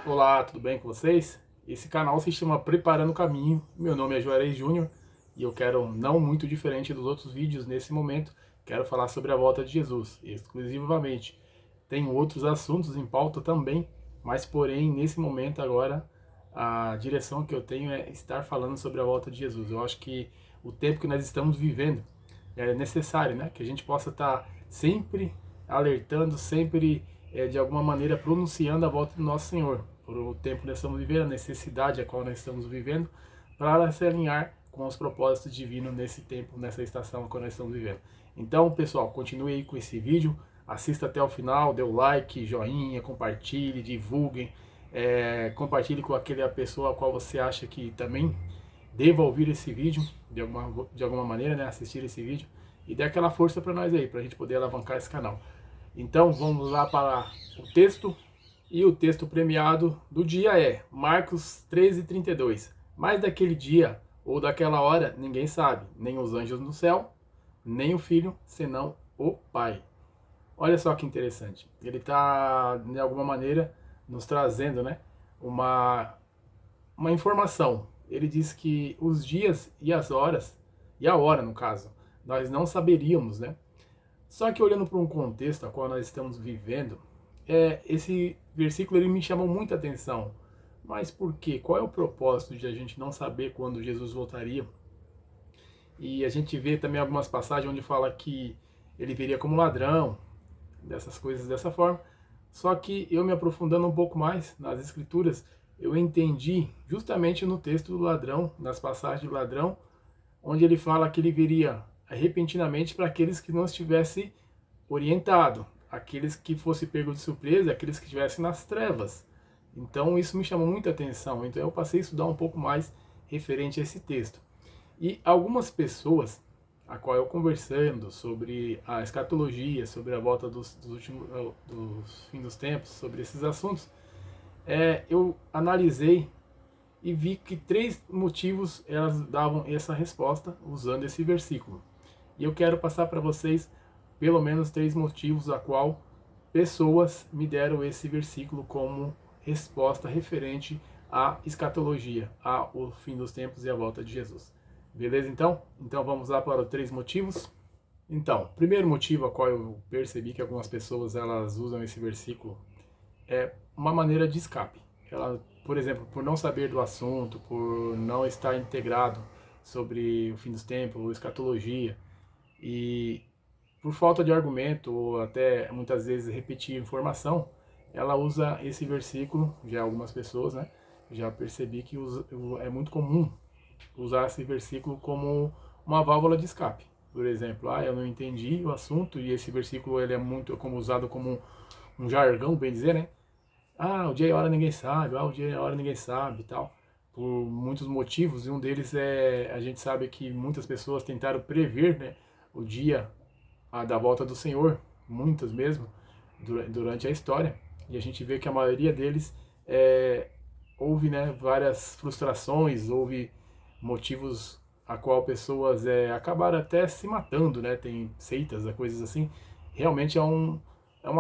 Olá, tudo bem com vocês? Esse canal se chama Preparando o Caminho. Meu nome é Juarez Júnior e eu quero, não muito diferente dos outros vídeos nesse momento, quero falar sobre a volta de Jesus, exclusivamente. Tem outros assuntos em pauta também, mas porém, nesse momento agora, a direção que eu tenho é estar falando sobre a volta de Jesus. Eu acho que o tempo que nós estamos vivendo é necessário, né? Que a gente possa estar sempre alertando, sempre de alguma maneira pronunciando a volta do nosso Senhor, por o tempo que nós estamos vivendo, a necessidade a qual nós estamos vivendo, para se alinhar com os propósitos divinos nesse tempo, nessa estação que nós estamos vivendo. Então, pessoal, continue aí com esse vídeo, assista até o final, dê o like, joinha, compartilhe, divulguem, compartilhe com aquela pessoa a qual você acha que também deva ouvir esse vídeo, de alguma maneira, né, assistir esse vídeo, e dê aquela força para nós aí, para a gente poder alavancar esse canal. Então vamos lá para o texto, e o texto premiado do dia é Marcos 13:32. Mas daquele dia ou daquela hora ninguém sabe, nem os anjos no céu, nem o Filho, senão o Pai. Olha só que interessante. Ele está, de alguma maneira, nos trazendo, né, uma informação. Ele diz que os dias e as horas, e a hora no caso, nós não saberíamos, né? Só que olhando para um contexto a qual nós estamos vivendo, esse versículo ele me chamou muita atenção. Mas por quê? Qual é o propósito de a gente não saber quando Jesus voltaria? E a gente vê também algumas passagens onde fala que ele viria como ladrão, dessas coisas dessa forma. Só que eu me aprofundando um pouco mais nas escrituras, eu entendi justamente no texto do ladrão, nas passagens do ladrão, onde ele fala que ele viria repentinamente para aqueles que não estivessem orientado, aqueles que fossem pegos de surpresa, aqueles que estivessem nas trevas. Então isso me chamou muita atenção. Então eu passei a estudar um pouco mais referente a esse texto. E algumas pessoas, a qual eu conversando sobre a escatologia, sobre a volta dos fim dos tempos, sobre esses assuntos, eu analisei e vi que três motivos elas davam essa resposta usando esse versículo. E eu quero passar para vocês pelo menos três motivos a qual pessoas me deram esse versículo como resposta referente à escatologia, ao fim dos tempos e à volta de Jesus. Beleza então? Então vamos lá para os três motivos. Então, primeiro motivo a qual eu percebi que algumas pessoas elas usam esse versículo é uma maneira de escape. Ela, por exemplo, por não saber do assunto, por não estar integrado sobre o fim dos tempos, ou escatologia, e por falta de argumento, ou até muitas vezes repetir informação, ela usa esse versículo, já algumas pessoas, né? Já percebi que é muito comum usar esse versículo como uma válvula de escape. Por exemplo, eu não entendi o assunto e esse versículo ele é muito como usado como um jargão, bem dizer, né? O dia e a hora ninguém sabe, o dia e a hora ninguém sabe e tal. Por muitos motivos, e um deles a gente sabe que muitas pessoas tentaram prever, né, o dia da volta do Senhor, muitas mesmo, durante a história. E a gente vê que a maioria deles houve, né, várias frustrações, houve motivos a qual pessoas acabaram até se matando, né? Tem seitas, coisas assim. Realmente é um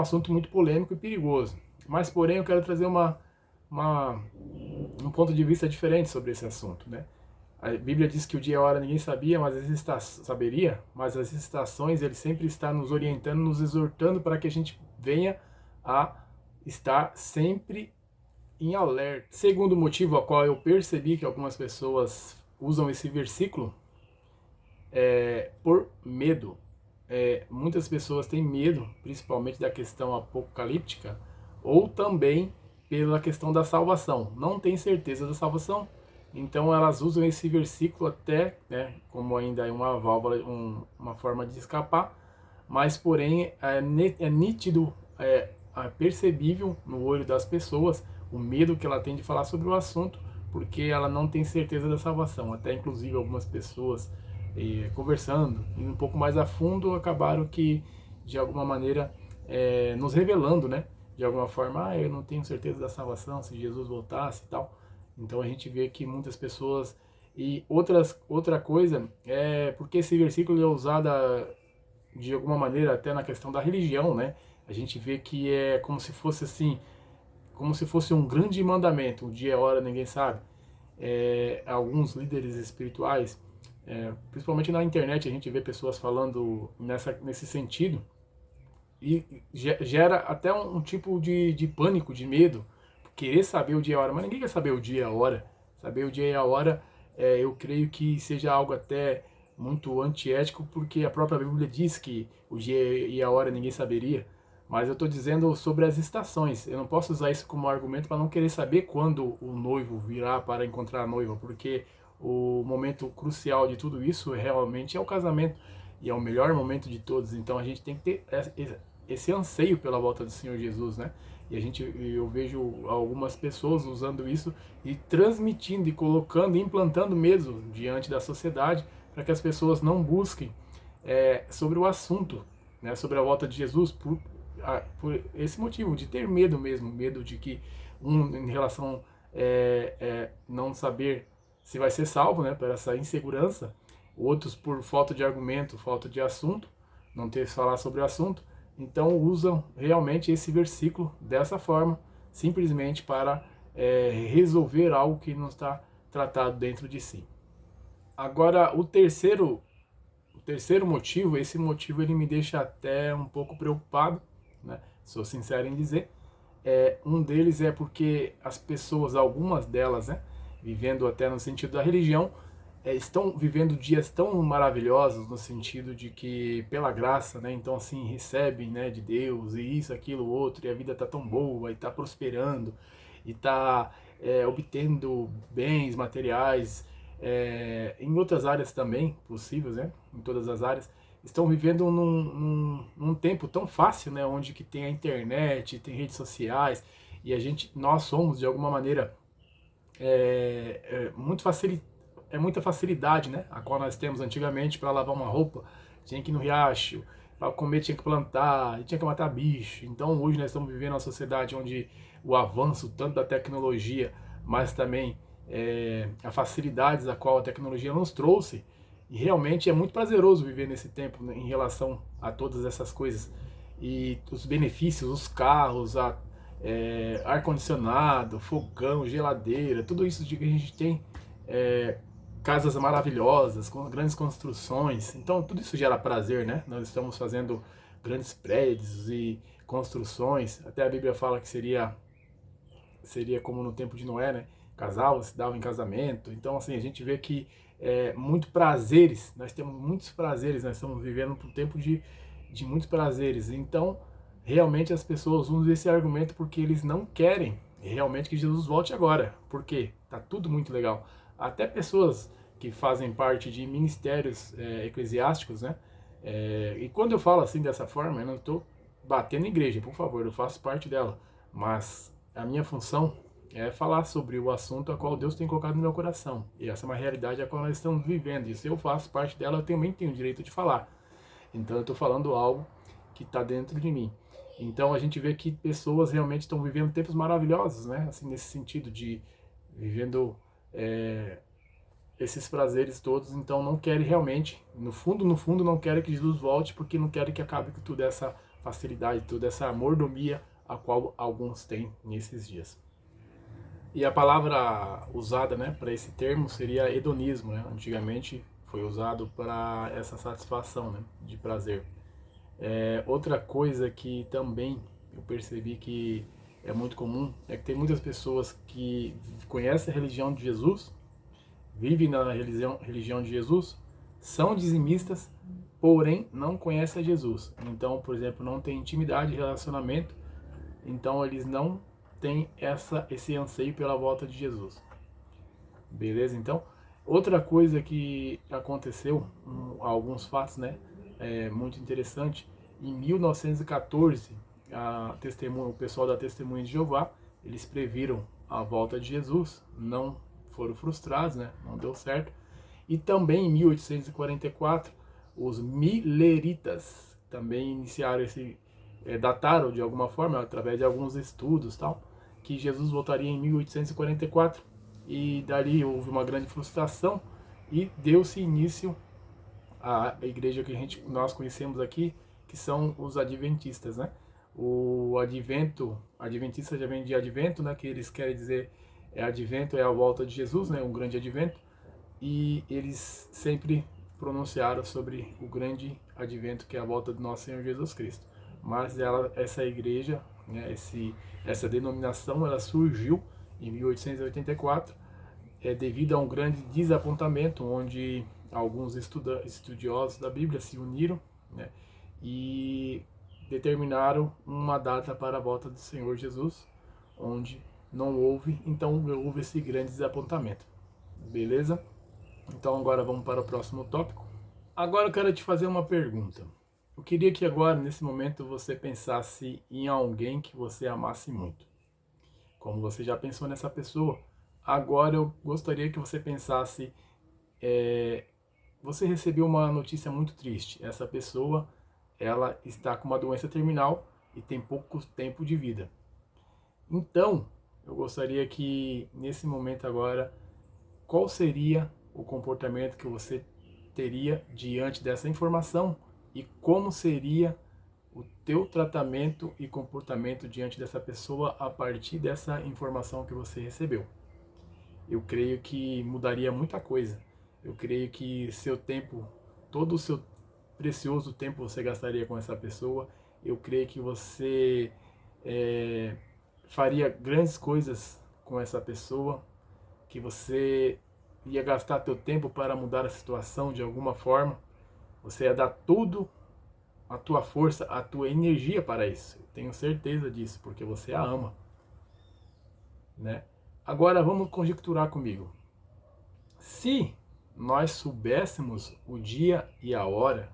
assunto muito polêmico e perigoso. Mas, porém, eu quero trazer uma, um ponto de vista diferente sobre esse assunto, né? A Bíblia diz que o dia e a hora ninguém sabia, mas saberia, mas as estações ele sempre está nos orientando, nos exortando para que a gente venha a estar sempre em alerta. Segundo motivo a qual eu percebi que algumas pessoas usam esse versículo por medo. Muitas pessoas têm medo, principalmente da questão apocalíptica, ou também pela questão da salvação. Não tem certeza da salvação, então elas usam esse versículo até, né, como ainda é uma válvula, uma forma de escapar, mas porém é nítido, percebível no olho das pessoas o medo que ela tem de falar sobre o assunto, porque ela não tem certeza da salvação. Até inclusive algumas pessoas conversando e um pouco mais a fundo acabaram que de alguma maneira nos revelando, né? De alguma forma, eu não tenho certeza da salvação se Jesus voltasse e tal. Então a gente vê que muitas pessoas e outra coisa é porque esse versículo é usado de alguma maneira até na questão da religião, né? A gente vê que é como se fosse assim, como se fosse um grande mandamento, o dia e a hora ninguém sabe. Alguns líderes espirituais, principalmente na internet, a gente vê pessoas falando nesse sentido, e gera até um tipo de pânico, de medo, querer saber o dia e a hora, mas ninguém quer saber o dia e a hora. Saber o dia e a hora, eu creio que seja algo até muito antiético, porque a própria Bíblia diz que o dia e a hora ninguém saberia, mas eu estou dizendo sobre as estações. Eu não posso usar isso como argumento para não querer saber quando o noivo virá para encontrar a noiva, porque o momento crucial de tudo isso realmente é o casamento, e é o melhor momento de todos. Então a gente tem que ter esse anseio pela volta do Senhor Jesus, né? E eu vejo algumas pessoas usando isso e transmitindo e colocando, implantando mesmo diante da sociedade, para que as pessoas não busquem sobre o assunto, né, sobre a volta de Jesus, por esse motivo, de ter medo mesmo, medo de que em relação não saber se vai ser salvo, né, por essa insegurança, outros por falta de argumento, falta de assunto, não ter que falar sobre o assunto, então usam realmente esse versículo dessa forma, simplesmente para resolver algo que não está tratado dentro de si. Agora, o terceiro motivo, esse motivo ele me deixa até um pouco preocupado, né? Sou sincero em dizer. Um deles é porque as pessoas, algumas delas, né, vivendo até no sentido da religião, estão vivendo dias tão maravilhosos no sentido de que pela graça, né, então assim recebem, né, de Deus e isso, aquilo, outro, e a vida tá tão boa e tá prosperando e tá obtendo bens materiais, em outras áreas também possíveis, né, em todas as áreas, estão vivendo num tempo tão fácil, né, onde que tem a internet, tem redes sociais, e nós somos de alguma maneira muita facilidade, né, a qual nós temos antigamente para lavar uma roupa, tinha que ir no riacho, para comer tinha que plantar, tinha que matar bicho. Então hoje nós estamos vivendo uma sociedade onde o avanço tanto da tecnologia, mas também a facilidades a qual a tecnologia nos trouxe, e realmente é muito prazeroso viver nesse tempo, né, em relação a todas essas coisas. E os benefícios, os carros, ar-condicionado, fogão, geladeira, tudo isso de que a gente tem, casas maravilhosas, com grandes construções. Então tudo isso gera prazer, né? Nós estamos fazendo grandes prédios e construções. Até a Bíblia fala que seria como no tempo de Noé, né? Casal se dava em casamento. Então assim, a gente vê que muito prazeres, nós temos muitos prazeres, nós estamos vivendo um tempo de muitos prazeres. Então realmente as pessoas usam esse argumento porque eles não querem realmente que Jesus volte agora. Por quê? Tá tudo muito legal. Até pessoas que fazem parte de ministérios eclesiásticos, né? E quando eu falo assim dessa forma, eu não estou batendo em igreja, por favor, eu faço parte dela. Mas a minha função é falar sobre o assunto a qual Deus tem colocado no meu coração. E essa é uma realidade a qual nós estamos vivendo. E se eu faço parte dela, eu também tenho o direito de falar. Então eu estou falando algo que está dentro de mim. Então a gente vê que pessoas realmente estão vivendo tempos maravilhosos, né? Assim, nesse sentido de vivendo esses prazeres todos. Então não querem realmente, no fundo, não querem que Jesus volte, porque não querem que acabe com toda essa facilidade, toda essa mordomia a qual alguns têm nesses dias. E a palavra usada, né, para esse termo seria hedonismo, né? Antigamente foi usado para essa satisfação, né, de prazer. Outra coisa que também eu percebi que é muito comum é que tem muitas pessoas que conhecem a religião de Jesus, vivem na religião de Jesus, são dizimistas, porém não conhecem a Jesus. Então, por exemplo, não tem intimidade, relacionamento, então eles não têm esse anseio pela volta de Jesus. Beleza? Então, outra coisa que aconteceu, alguns fatos, né, muito interessante, em 1914, o pessoal da Testemunha de Jeová, eles previram a volta de Jesus, não foram frustrados, né, não deu certo. E também em 1844, os mileritas também iniciaram dataram de alguma forma, através de alguns estudos, tal, que Jesus voltaria em 1844, e dali houve uma grande frustração e deu-se início à igreja que nós conhecemos aqui, que são os adventistas, né? O advento, adventista já vem de advento, né, que eles querem dizer, advento é a volta de Jesus, né, um grande advento, e eles sempre pronunciaram sobre o grande advento, que é a volta do nosso Senhor Jesus Cristo. Mas essa igreja, né, essa denominação, ela surgiu em 1884, devido a um grande desapontamento, onde alguns estudiosos da Bíblia se uniram, né, e determinaram uma data para a volta do Senhor Jesus, onde não houve, então houve esse grande desapontamento. Beleza? Então agora vamos para o próximo tópico. Agora eu quero te fazer uma pergunta. Eu queria que agora, nesse momento, você pensasse em alguém que você amasse muito. Como você já pensou nessa pessoa, agora eu gostaria que você pensasse, você recebeu uma notícia muito triste. Essa pessoa, ela está com uma doença terminal e tem pouco tempo de vida. Então, eu gostaria que, nesse momento agora, qual seria o comportamento que você teria diante dessa informação e como seria o teu tratamento e comportamento diante dessa pessoa a partir dessa informação que você recebeu. Eu creio que mudaria muita coisa. Eu creio que seu tempo, todo o seu precioso tempo você gastaria com essa pessoa. Eu creio que você faria grandes coisas com essa pessoa, que você ia gastar teu tempo para mudar a situação de alguma forma. Você ia dar tudo, a tua força, a tua energia para isso. Eu tenho certeza disso, porque você a ama, né? Agora vamos conjecturar comigo. Se nós soubéssemos o dia e a hora,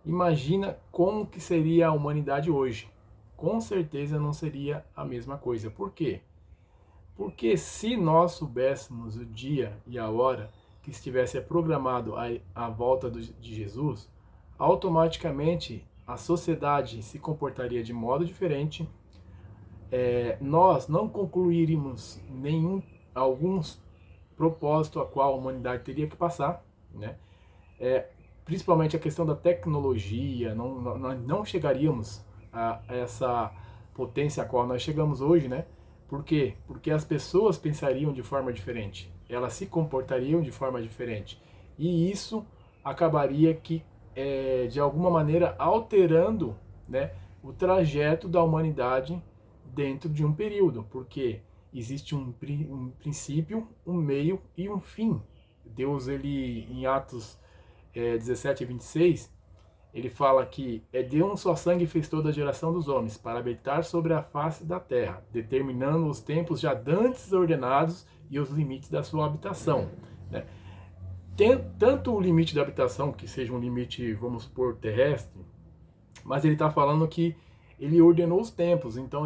imagina como que seria a humanidade hoje. Com certeza não seria a mesma coisa. Por quê? Porque se nós soubéssemos o dia e a hora que estivesse programado a volta de Jesus, automaticamente a sociedade se comportaria de modo diferente. Nós não concluiríamos alguns propósitos a qual a humanidade teria que passar, né? Principalmente a questão da tecnologia, nós não chegaríamos a essa potência a qual nós chegamos hoje, né? Por quê? Porque as pessoas pensariam de forma diferente, elas se comportariam de forma diferente, e isso acabaria de alguma maneira alterando, né, o trajeto da humanidade dentro de um período, porque existe um princípio, um meio e um fim. Deus, ele em Atos 17 e 26, ele fala que de um só sangue fez toda a geração dos homens, para habitar sobre a face da terra, determinando os tempos já dantes ordenados e os limites da sua habitação, né? Tem tanto o limite da habitação, que seja um limite, vamos supor, terrestre, mas ele está falando que ele ordenou os tempos, então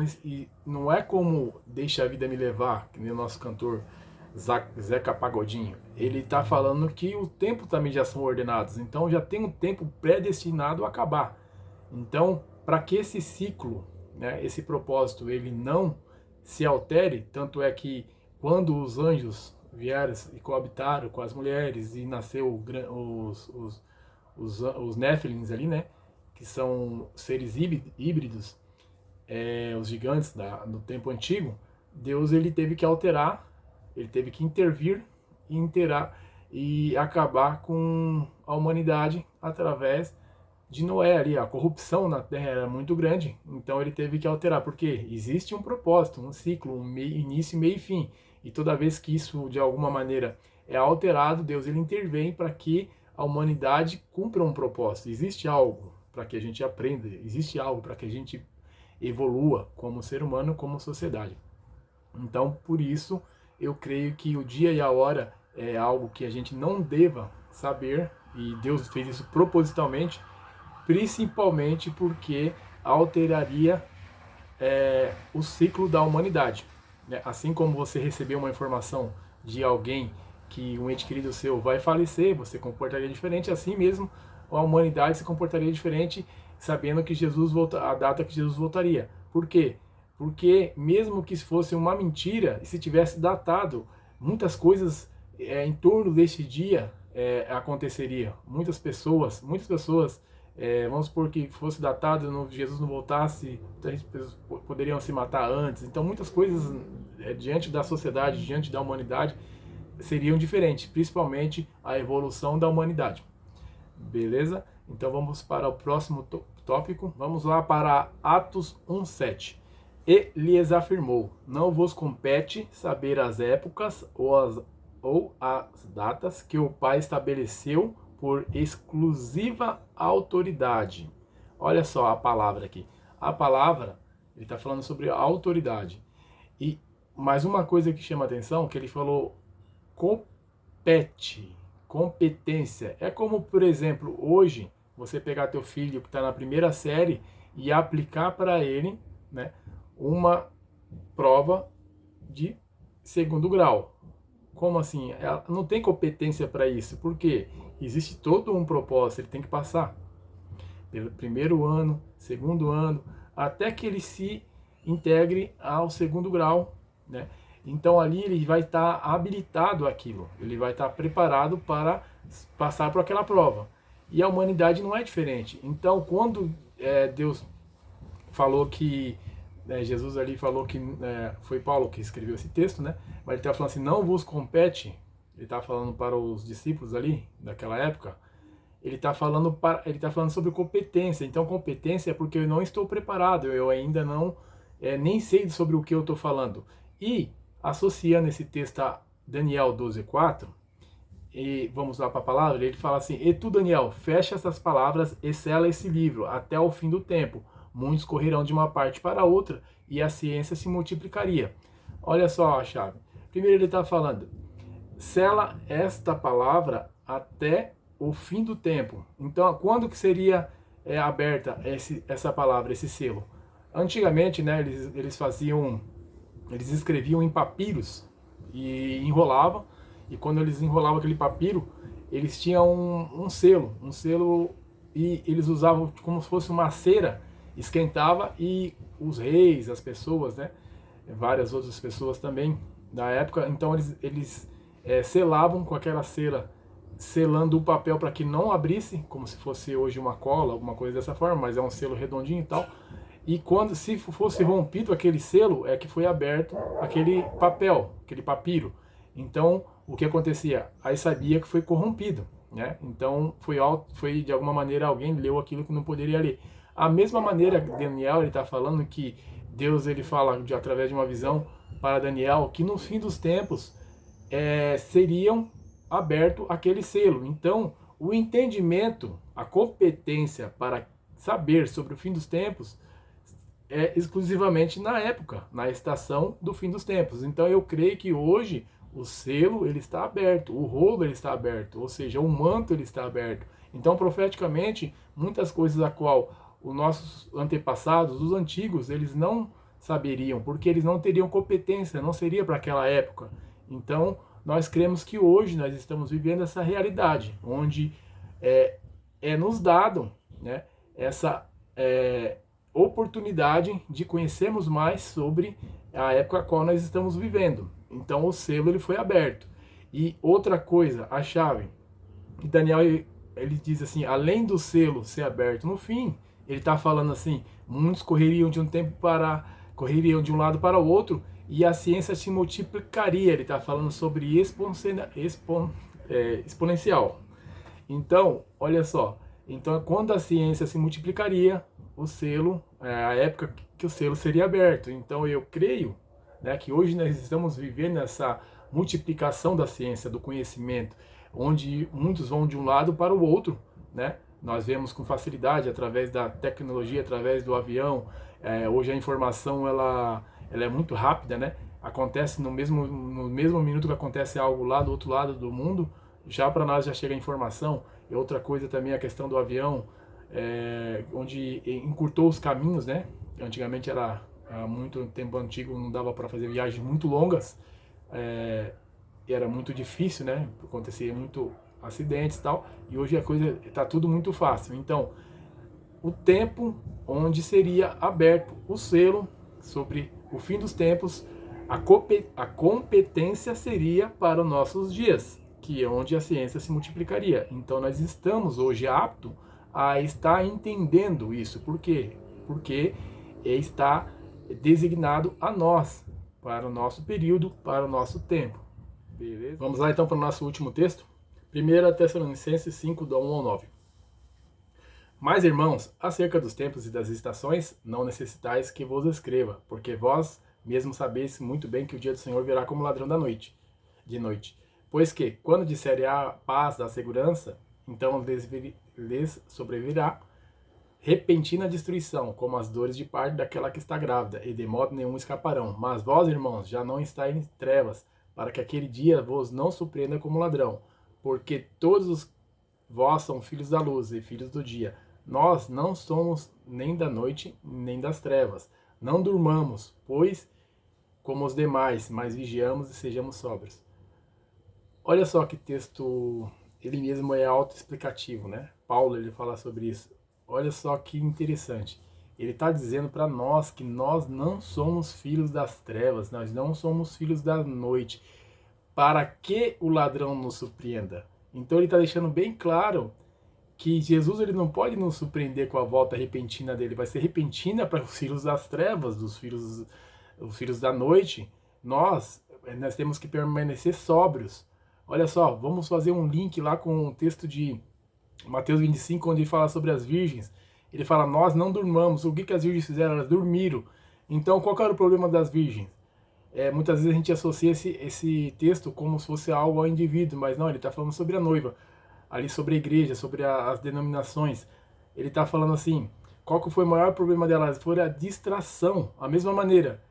não é como deixa a vida me levar, que nem o nosso cantor Zeca Pagodinho. Ele está falando que o tempo também já são ordenados, então já tem um tempo predestinado a acabar. Então, para que esse ciclo, né, esse propósito, ele não se altere, tanto é que quando os anjos vieram e coabitaram com as mulheres e nasceu os Néfilins ali, né, que são seres híbridos, os gigantes do tempo antigo, Deus, ele teve que alterar, ele teve que intervir e acabar com a humanidade através de Noé ali. A corrupção na Terra era muito grande, então ele teve que alterar, porque existe um propósito, um ciclo, início, meio e fim, e toda vez que isso de alguma maneira é alterado, Deus, ele intervém para que a humanidade cumpra um propósito. Existe algo para que a gente aprenda, existe algo para que a gente evolua como ser humano, como sociedade. Então, por isso, eu creio que o dia e a hora é algo que a gente não deva saber, e Deus fez isso propositalmente, principalmente porque alteraria o ciclo da humanidade, né? Assim como você recebeu uma informação de alguém que um ente querido seu vai falecer, você comportaria diferente, assim mesmo a humanidade se comportaria diferente, sabendo que a data que Jesus voltaria. Por quê? Porque mesmo que fosse uma mentira, e se tivesse datado, muitas coisas em torno deste dia aconteceria. Muitas pessoas Vamos supor que fosse datado, Jesus não voltasse, muitas pessoas poderiam se matar antes. Então muitas coisas diante da sociedade, diante da humanidade, seriam diferentes, principalmente a evolução da humanidade. Beleza? Então vamos para o próximo tópico. Vamos lá para Atos 1:7. E lhes afirmou: não vos compete saber as épocas ou as datas que o Pai estabeleceu por exclusiva autoridade. Olha só a palavra aqui. A palavra, ele está falando sobre a autoridade. E mais uma coisa que chama atenção, que ele falou compete, competência. É como, por exemplo, hoje, você pegar teu filho que está na primeira série e aplicar para ele, né, uma prova de segundo grau. Como assim? Ela não tem competência para isso. Por quê? Existe todo um propósito, ele tem que passar pelo primeiro ano, segundo ano, até que ele se integre ao segundo grau, né? Então ali ele vai estar habilitado àquilo, ele vai estar preparado para passar por aquela prova. E a humanidade não é diferente. Então quando Deus falou que Jesus ali falou que foi Paulo que escreveu esse texto, né? Mas ele está falando assim, não vos compete. Ele está falando para os discípulos ali daquela época. Ele está falando sobre competência. Então competência é porque eu não estou preparado, eu ainda não nem sei sobre o que eu estou falando. E associando esse texto a Daniel 12:4, e vamos lá para a palavra, ele fala assim: e tu, Daniel, fecha essas palavras e sela esse livro até o fim do tempo. Muitos correrão de uma parte para outra e a ciência se multiplicaria. Olha só a chave. Primeiro ele está falando, sela esta palavra até o fim do tempo. Então, quando que seria aberta essa palavra, esse selo? Antigamente, né, eles escreviam em papiros e enrolavam, e quando eles enrolavam aquele papiro, eles tinham um selo, e eles usavam como se fosse uma cera, esquentava, e os reis, as pessoas, né, várias outras pessoas também da época, então eles selavam com aquela cera, selando o papel para que não abrisse, como se fosse hoje uma cola, alguma coisa dessa forma, mas é um selo redondinho e tal. E quando, se fosse rompido aquele selo, é que foi aberto aquele papel, aquele papiro. Então, o que acontecia? Aí sabia que foi corrompido, né? Então, foi de alguma maneira alguém leu aquilo que não poderia ler. A mesma maneira que Daniel ele está falando que Deus ele fala através de uma visão para Daniel que no fim dos tempos seriam aberto aquele selo. Então, o entendimento, a competência para saber sobre o fim dos tempos é exclusivamente na época, na estação do fim dos tempos. Então, eu creio que hoje o selo ele está aberto, o rolo ele está aberto, ou seja, o manto ele está aberto. Então, profeticamente, muitas coisas a qual os nossos antepassados, os antigos, eles não saberiam, porque eles não teriam competência, não seria para aquela época. Então, nós cremos que hoje nós estamos vivendo essa realidade, onde é nos dado, né, essa oportunidade de conhecermos mais sobre a época a qual nós estamos vivendo. Então, o selo ele foi aberto. E outra coisa, a chave, que Daniel ele diz assim, além do selo ser aberto no fim, ele está falando assim, muitos correriam de um lado para o outro, e a ciência se multiplicaria. Ele está falando sobre exponencial. Então, olha só. Então, quando a ciência se multiplicaria, o selo, a época que o selo seria aberto. Então, eu creio, né, que hoje nós estamos vivendo essa multiplicação da ciência, do conhecimento, onde muitos vão de um lado para o outro, né? Nós vemos com facilidade através da tecnologia, através do avião. Hoje a informação ela é muito rápida, né? Acontece no mesmo minuto que acontece algo lá do outro lado do mundo, já para nós já chega a informação. E outra coisa também é a questão do avião, onde encurtou os caminhos, né? Antigamente era muito tempo antigo, não dava para fazer viagens muito longas, era muito difícil, né? Acontecia muito acidentes e tal, e hoje a coisa está tudo muito fácil. Então, o tempo onde seria aberto o selo sobre o fim dos tempos, a competência seria para os nossos dias, que é onde a ciência se multiplicaria. Então, nós estamos hoje aptos a estar entendendo isso. Por quê? Porque está designado a nós, para o nosso período, para o nosso tempo. Beleza? Vamos lá então para o nosso último texto. 1 Tessalonicenses 5, do 1 ao 9. Mas, irmãos, acerca dos tempos e das estações, não necessitais que vos escreva, porque vós mesmos sabeis muito bem que o dia do Senhor virá como ladrão de noite. Pois que, quando disserem a paz da segurança, então lhes sobrevirá repentina destruição, como as dores de parto daquela que está grávida, e de modo nenhum escaparão. Mas vós, irmãos, já não estáis em trevas, para que aquele dia vos não surpreenda como ladrão, porque todos vós são filhos da luz e filhos do dia. Nós não somos nem da noite, nem das trevas. Não durmamos, pois, como os demais, mas vigiamos e sejamos sóbrios. Olha só que texto, ele mesmo é autoexplicativo, né? Paulo, ele fala sobre isso. Olha só que interessante. Ele está dizendo para nós que nós não somos filhos das trevas, nós não somos filhos da noite, para que o ladrão nos surpreenda. Então ele está deixando bem claro que Jesus ele não pode nos surpreender com a volta repentina dele, vai ser repentina para os filhos das trevas, os filhos da noite. Nós temos que permanecer sóbrios. Olha só, vamos fazer um link lá com o texto de Mateus 25, onde ele fala sobre as virgens. Ele fala, nós não durmamos. O que as virgens fizeram? Elas dormiram. Então, qual que era o problema das virgens? Muitas vezes a gente associa esse texto como se fosse algo ao indivíduo, mas não, ele está falando sobre a noiva, ali sobre a igreja, sobre as denominações. Ele está falando assim, qual que foi o maior problema delas? Foi a distração, a mesma maneira.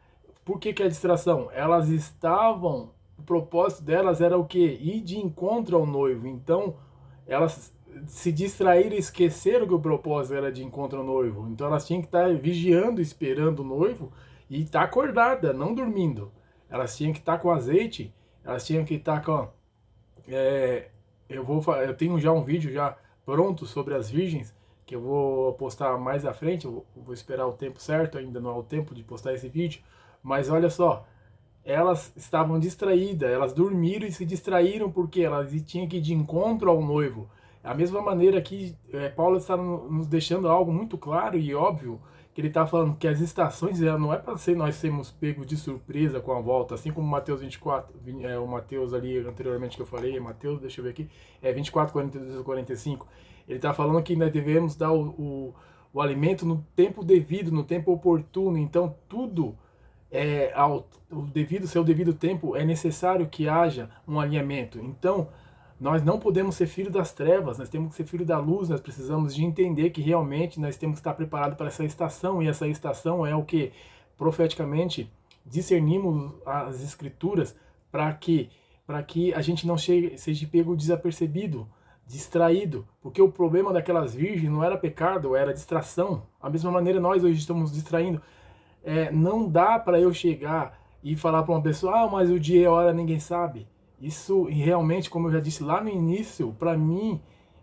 Por que a distração? Elas estavam, o propósito delas era o quê? Ir de encontro ao noivo. Então, elas se distraíram e esqueceram que o propósito era de encontro ao noivo. Então, elas tinham que estar vigiando, esperando o noivo, e estar acordada, não dormindo. Elas tinham que estar com azeite, elas tinham que estar com... eu tenho já um vídeo já pronto sobre as virgens, que eu vou postar mais à frente, eu vou esperar o tempo certo, ainda não é o tempo de postar esse vídeo, mas olha só, elas estavam distraídas, elas dormiram e se distraíram porque elas tinham que ir de encontro ao noivo. A mesma maneira que Paulo está nos deixando algo muito claro e óbvio, que ele está falando que as estações não é para nós sermos pegos de surpresa com a volta, assim como Mateus 24, o Mateus ali anteriormente que eu falei, Mateus, deixa eu ver aqui, 24, 42 e 45, ele está falando que nós devemos dar o alimento no tempo devido, no tempo oportuno, então tudo ao seu devido tempo é necessário que haja um alinhamento. Então, nós não podemos ser filhos das trevas, nós temos que ser filhos da luz, nós precisamos de entender que realmente nós temos que estar preparados para essa estação, e essa estação é o que profeticamente discernimos as escrituras para que a gente não seja pego desapercebido, distraído, porque o problema daquelas virgens não era pecado, era distração. A mesma maneira nós hoje estamos distraindo. Não dá para eu chegar e falar para uma pessoa, mas o dia e a hora ninguém sabe. Isso realmente, como eu já disse lá no início, para mim,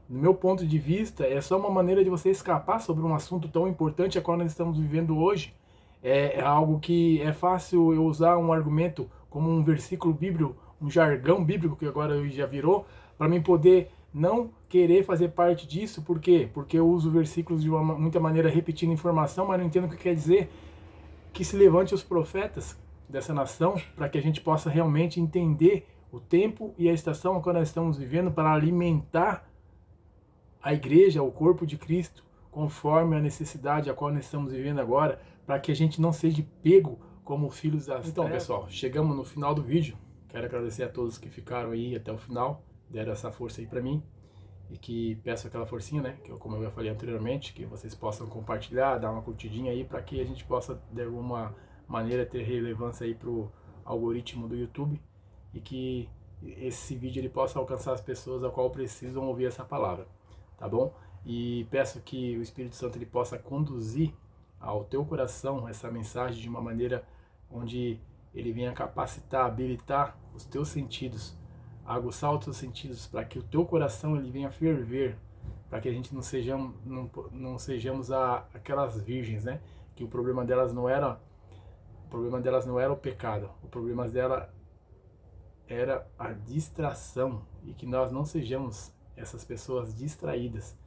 no meu ponto de vista, é só uma maneira de você escapar sobre um assunto tão importante a qual nós estamos vivendo hoje. É algo que é fácil eu usar um argumento como um versículo bíblico, um jargão bíblico que agora já virou, para mim poder não querer fazer parte disso. Por quê? Porque eu uso versículos de muita maneira repetindo informação, mas não entendo o que quer dizer. Que se levante os profetas dessa nação para que a gente possa realmente entender o tempo e a estação a qual nós estamos vivendo, para alimentar a igreja, o corpo de Cristo, conforme a necessidade a qual nós estamos vivendo agora, para que a gente não seja pego como filhos das trevas. Então, pessoal, chegamos no final do vídeo. Quero agradecer a todos que ficaram aí até o final, deram essa força aí para mim, e que peço aquela forcinha, né, que como eu já falei anteriormente, que vocês possam compartilhar, dar uma curtidinha aí, para que a gente possa de alguma maneira ter relevância aí pro algoritmo do YouTube, e que esse vídeo ele possa alcançar as pessoas a qual precisam ouvir essa palavra, tá bom? E peço que o Espírito Santo ele possa conduzir ao teu coração essa mensagem de uma maneira onde ele venha capacitar, habilitar os teus sentidos, aguçar os teus sentidos, para que o teu coração ele venha ferver, para que a gente não sejamos aquelas virgens, né? Que o problema delas não era o pecado, o problema dela era a distração, e que nós não sejamos essas pessoas distraídas,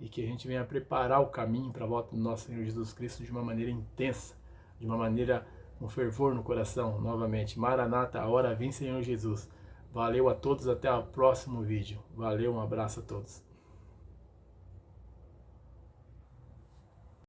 e que a gente venha preparar o caminho para a volta do nosso Senhor Jesus Cristo de uma maneira intensa, de uma maneira com fervor no coração, novamente. Maranata, a hora vem, Senhor Jesus. Valeu a todos, até o próximo vídeo. Valeu, um abraço a todos.